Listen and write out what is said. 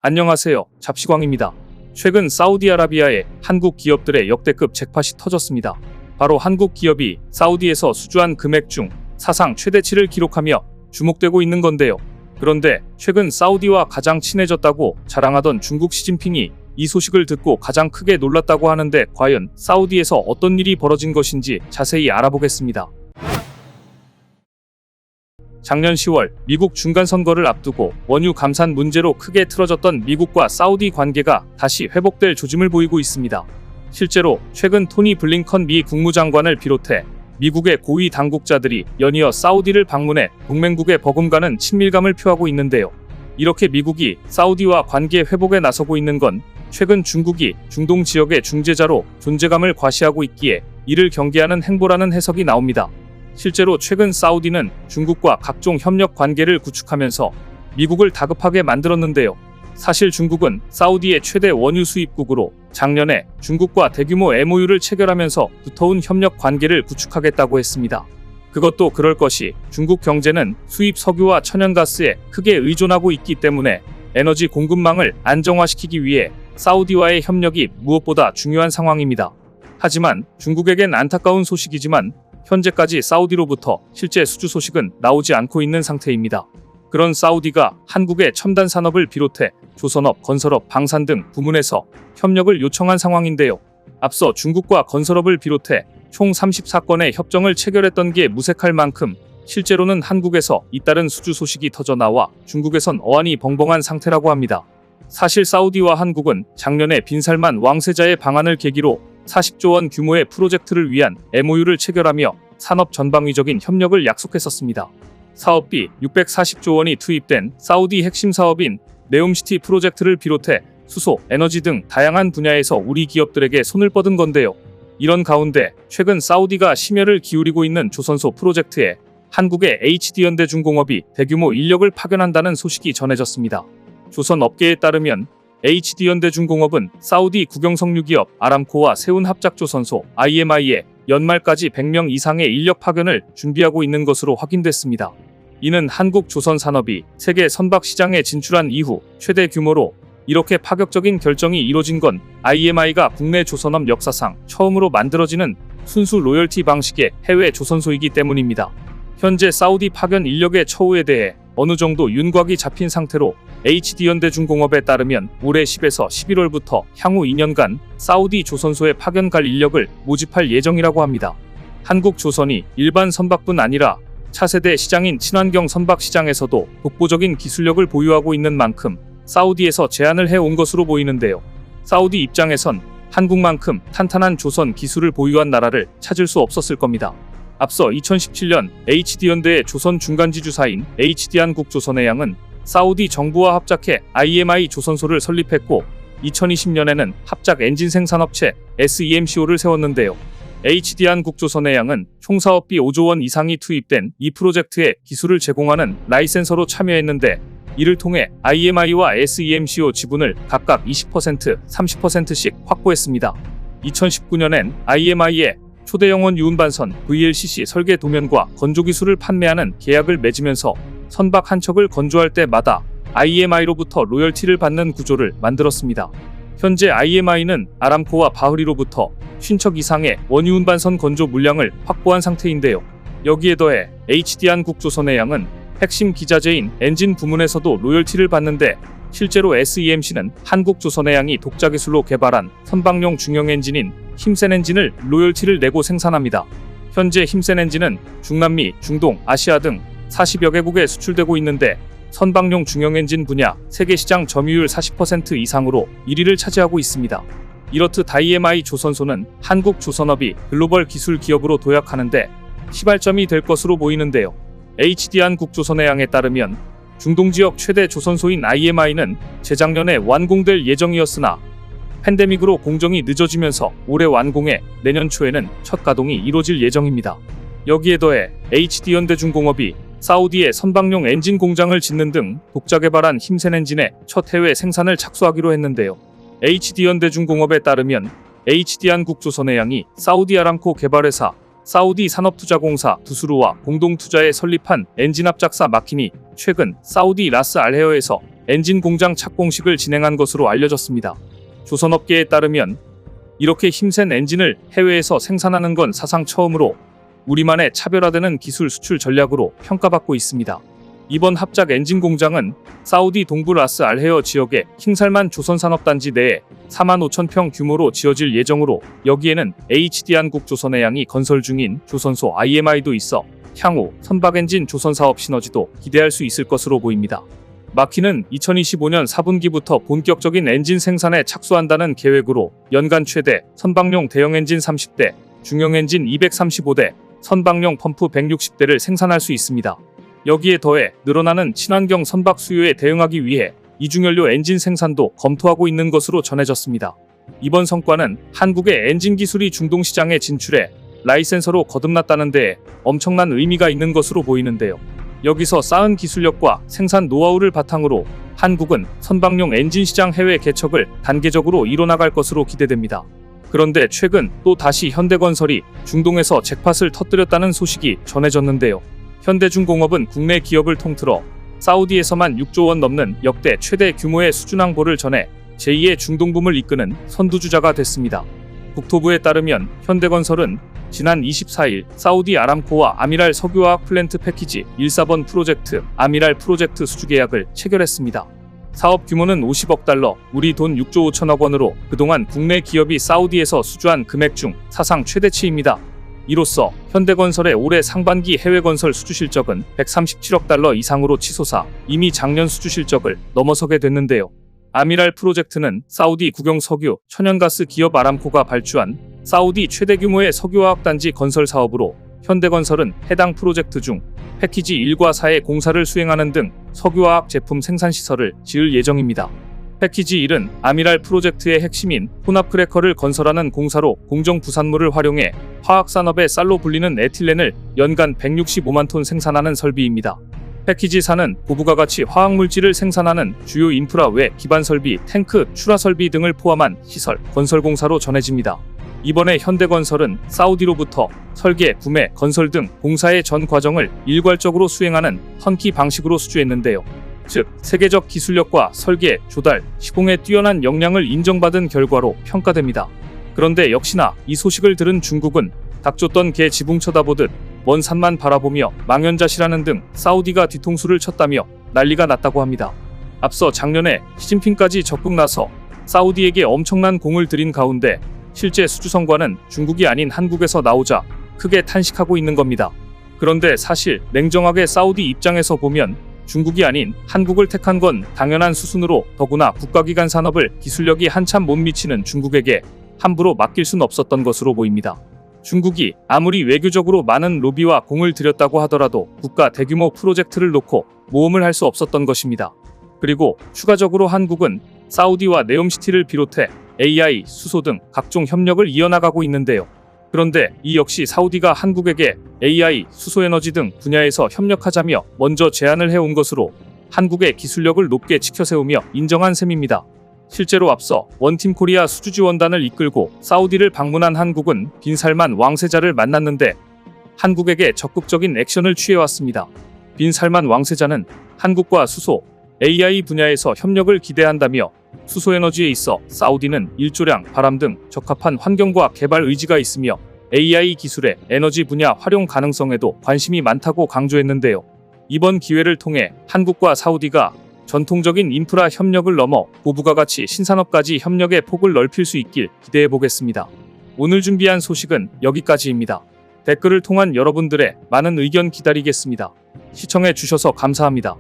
안녕하세요. 잡시광입니다. 최근 사우디아라비아의 한국 기업들의 역대급 잭팟이 터졌습니다. 바로 한국 기업이 사우디에서 수주한 금액 중 사상 최대치를 기록하며 주목되고 있는 건데요. 그런데 최근 사우디와 가장 친해졌다고 자랑하던 중국 시진핑이 이 소식을 듣고 가장 크게 놀랐다고 하는데 과연 사우디에서 어떤 일이 벌어진 것인지 자세히 알아보겠습니다. 작년 10월 미국 중간선거를 앞두고 원유 감산 문제로 크게 틀어졌던 미국과 사우디 관계가 다시 회복될 조짐을 보이고 있습니다. 실제로 최근 토니 블링컨 미 국무장관을 비롯해 미국의 고위 당국자들이 연이어 사우디를 방문해 동맹국에 버금가는 친밀감을 표하고 있는데요. 이렇게 미국이 사우디와 관계 회복에 나서고 있는 건 최근 중국이 중동 지역의 중재자로 존재감을 과시하고 있기에 이를 경계하는 행보라는 해석이 나옵니다. 실제로 최근 사우디는 중국과 각종 협력 관계를 구축하면서 미국을 다급하게 만들었는데요. 사실 중국은 사우디의 최대 원유 수입국으로 작년에 중국과 대규모 MOU를 체결하면서 두터운 협력 관계를 구축하겠다고 했습니다. 그것도 그럴 것이 중국 경제는 수입 석유와 천연가스에 크게 의존하고 있기 때문에 에너지 공급망을 안정화시키기 위해 사우디와의 협력이 무엇보다 중요한 상황입니다. 하지만 중국에겐 안타까운 소식이지만 현재까지 사우디로부터 실제 수주 소식은 나오지 않고 있는 상태입니다. 그런 사우디가 한국의 첨단 산업을 비롯해 조선업, 건설업, 방산 등 부문에서 협력을 요청한 상황인데요. 앞서 중국과 건설업을 비롯해 총 34건의 협정을 체결했던 게 무색할 만큼 실제로는 한국에서 잇따른 수주 소식이 터져 나와 중국에선 어안이 벙벙한 상태라고 합니다. 사실 사우디와 한국은 작년에 빈살만 왕세자의 방한을 계기로 40조 원 규모의 프로젝트를 위한 MOU를 체결하며 산업 전방위적인 협력을 약속했었습니다. 사업비 640조 원이 투입된 사우디 핵심 사업인 네옴시티 프로젝트를 비롯해 수소, 에너지 등 다양한 분야에서 우리 기업들에게 손을 뻗은 건데요. 이런 가운데 최근 사우디가 심혈을 기울이고 있는 조선소 프로젝트에 한국의 HD현대중공업이 대규모 인력을 파견한다는 소식이 전해졌습니다. 조선 업계에 따르면 HD현대중공업은 사우디 국영석유기업 아람코와 세운 합작조선소 IMI에 연말까지 100명 이상의 인력 파견을 준비하고 있는 것으로 확인됐습니다. 이는 한국 조선산업이 세계 선박 시장에 진출한 이후 최대 규모로 이렇게 파격적인 결정이 이뤄진 건 IMI가 국내 조선업 역사상 처음으로 만들어지는 순수 로열티 방식의 해외 조선소이기 때문입니다. 현재 사우디 파견 인력의 처우에 대해 어느 정도 윤곽이 잡힌 상태로 HD현대중공업에 따르면 올해 10에서 11월부터 향후 2년간 사우디 조선소에 파견 갈 인력을 모집할 예정이라고 합니다. 한국조선이 일반 선박뿐 아니라 차세대 시장인 친환경 선박 시장에서도 독보적인 기술력을 보유하고 있는 만큼 사우디에서 제안을 해온 것으로 보이는데요. 사우디 입장에선 한국만큼 탄탄한 조선 기술을 보유한 나라를 찾을 수 없었을 겁니다. 앞서 2017년 HD현대의 조선 중간지주사인 HD한국조선해양은 사우디 정부와 합작해 IMI 조선소를 설립했고 2020년에는 합작 엔진 생산업체 SEMCO를 세웠는데요. HD한국조선해양은 총 사업비 5조 원 이상이 투입된 이 프로젝트에 기술을 제공하는 라이센서로 참여했는데 이를 통해 IMI와 SEMCO 지분을 각각 20%, 30%씩 확보했습니다. 2019년엔 IMI에 초대영원 유운반선 VLCC 설계 도면과 건조 기술을 판매하는 계약을 맺으면서 선박 한 척을 건조할 때마다 IMI로부터 로열티를 받는 구조를 만들었습니다. 현재 IMI는 아람코와 바흐리로부터 50척 이상의 원유운반선 건조 물량을 확보한 상태인데요. 여기에 더해 HD한국조선해양은 핵심 기자재인 엔진 부문에서도 로열티를 받는데 실제로 SEMC는 한국조선해양이 독자 기술로 개발한 선박용 중형 엔진인 힘센 엔진을 로열티를 내고 생산합니다. 현재 힘센 엔진은 중남미, 중동, 아시아 등 40여 개국에 수출되고 있는데 선박용 중형 엔진 분야 세계 시장 점유율 40% 이상으로 1위를 차지하고 있습니다. 이렇듯 IMI 조선소는 한국 조선업이 글로벌 기술 기업으로 도약하는데 시발점이 될 것으로 보이는데요. HD한국조선해양에 따르면 중동 지역 최대 조선소인 IMI는 재작년에 완공될 예정이었으나 팬데믹으로 공정이 늦어지면서 올해 완공해 내년 초에는 첫 가동이 이뤄질 예정입니다. 여기에 더해 HD현대중공업이 사우디에 선박용 엔진 공장을 짓는 등 독자 개발한 힘센 엔진의 첫 해외 생산을 착수하기로 했는데요. HD현대중공업에 따르면 HD한국조선해양이 사우디 아람코 개발회사 사우디 산업투자공사 두스루와 공동투자에 설립한 엔진 합작사 마킨이 최근 사우디 라스 알헤어에서 엔진 공장 착공식을 진행한 것으로 알려졌습니다. 조선업계에 따르면 이렇게 힘센 엔진을 해외에서 생산하는 건 사상 처음으로 우리만의 차별화되는 기술 수출 전략으로 평가받고 있습니다. 이번 합작 엔진 공장은 사우디 동부 라스 알헤어 지역의 킹살만 조선산업단지 내에 45,000평 규모로 지어질 예정으로 여기에는 HD한국 조선해양이 건설 중인 조선소 IMI도 있어 향후 선박엔진 조선 사업 시너지도 기대할 수 있을 것으로 보입니다. 마키는 2025년 4분기부터 본격적인 엔진 생산에 착수한다는 계획으로 연간 최대 선박용 대형 엔진 30대, 중형 엔진 235대, 선박용 펌프 160대를 생산할 수 있습니다. 여기에 더해 늘어나는 친환경 선박 수요에 대응하기 위해 이중연료 엔진 생산도 검토하고 있는 것으로 전해졌습니다. 이번 성과는 한국의 엔진 기술이 중동 시장에 진출해 라이센서로 거듭났다는 데에 엄청난 의미가 있는 것으로 보이는데요. 여기서 쌓은 기술력과 생산 노하우를 바탕으로 한국은 선박용 엔진 시장 해외 개척을 단계적으로 이뤄나갈 것으로 기대됩니다. 그런데 최근 또 다시 현대건설이 중동에서 잭팟을 터뜨렸다는 소식이 전해졌는데요. 현대중공업은 국내 기업을 통틀어 사우디에서만 6조 원 넘는 역대 최대 규모의 수준항보를 전해 제2의 중동붐을 이끄는 선두주자가 됐습니다. 국토부에 따르면 현대건설은 지난 24일 사우디 아람코와 아미랄 석유화학 플랜트 패키지 1,4번 프로젝트 아미랄 프로젝트 수주 계약을 체결했습니다. 사업 규모는 50억 달러, 우리 돈 6조 5천억 원으로 그동안 국내 기업이 사우디에서 수주한 금액 중 사상 최대치입니다. 이로써 현대건설의 올해 상반기 해외건설 수주 실적은 137억 달러 이상으로 치솟아 이미 작년 수주 실적을 넘어서게 됐는데요. 아미랄 프로젝트는 사우디 국영 석유, 천연가스 기업 아람코가 발주한 사우디 최대 규모의 석유화학단지 건설 사업으로 현대건설은 해당 프로젝트 중 패키지 1과 4의 공사를 수행하는 등 석유화학 제품 생산시설을 지을 예정입니다. 패키지 1은 아미랄 프로젝트의 핵심인 혼합크래커를 건설하는 공사로 공정 부산물을 활용해 화학산업의 쌀로 불리는 에틸렌을 연간 165만 톤 생산하는 설비입니다. 패키지 4는 고부가 가치 화학물질을 생산하는 주요 인프라 외 기반 설비, 탱크, 출하 설비 등을 포함한 시설, 건설 공사로 전해집니다. 이번에 현대건설은 사우디로부터 설계, 구매, 건설 등 공사의 전 과정을 일괄적으로 수행하는 턴키 방식으로 수주했는데요. 즉, 세계적 기술력과 설계, 조달, 시공의 뛰어난 역량을 인정받은 결과로 평가됩니다. 그런데 역시나 이 소식을 들은 중국은 닥쳤던 개 지붕 쳐다보듯 먼 산만 바라보며 망연자실하는 등 사우디가 뒤통수를 쳤다며 난리가 났다고 합니다. 앞서 작년에 시진핑까지 적극 나서 사우디에게 엄청난 공을 들인 가운데 실제 수주 성과는 중국이 아닌 한국에서 나오자 크게 탄식하고 있는 겁니다. 그런데 사실 냉정하게 사우디 입장에서 보면 중국이 아닌 한국을 택한 건 당연한 수순으로 더구나 국가기관 산업을 기술력이 한참 못 미치는 중국에게 함부로 맡길 순 없었던 것으로 보입니다. 중국이 아무리 외교적으로 많은 로비와 공을 들였다고 하더라도 국가 대규모 프로젝트를 놓고 모험을 할 수 없었던 것입니다. 그리고 추가적으로 한국은 사우디와 네옴시티를 비롯해 AI, 수소 등 각종 협력을 이어나가고 있는데요. 그런데 이 역시 사우디가 한국에게 AI, 수소에너지 등 분야에서 협력하자며 먼저 제안을 해온 것으로 한국의 기술력을 높게 치켜세우며 인정한 셈입니다. 실제로 앞서 원팀 코리아 수주 지원단을 이끌고 사우디를 방문한 한국은 빈 살만 왕세자를 만났는데 한국에게 적극적인 액션을 취해왔습니다. 빈 살만 왕세자는 한국과 수소, AI 분야에서 협력을 기대한다며 수소에너지에 있어 사우디는 일조량, 바람 등 적합한 환경과 개발 의지가 있으며 AI 기술의 에너지 분야 활용 가능성에도 관심이 많다고 강조했는데요. 이번 기회를 통해 한국과 사우디가 전통적인 인프라 협력을 넘어 고부가 가치 신산업까지 협력의 폭을 넓힐 수 있길 기대해 보겠습니다. 오늘 준비한 소식은 여기까지입니다. 댓글을 통한 여러분들의 많은 의견 기다리겠습니다. 시청해 주셔서 감사합니다.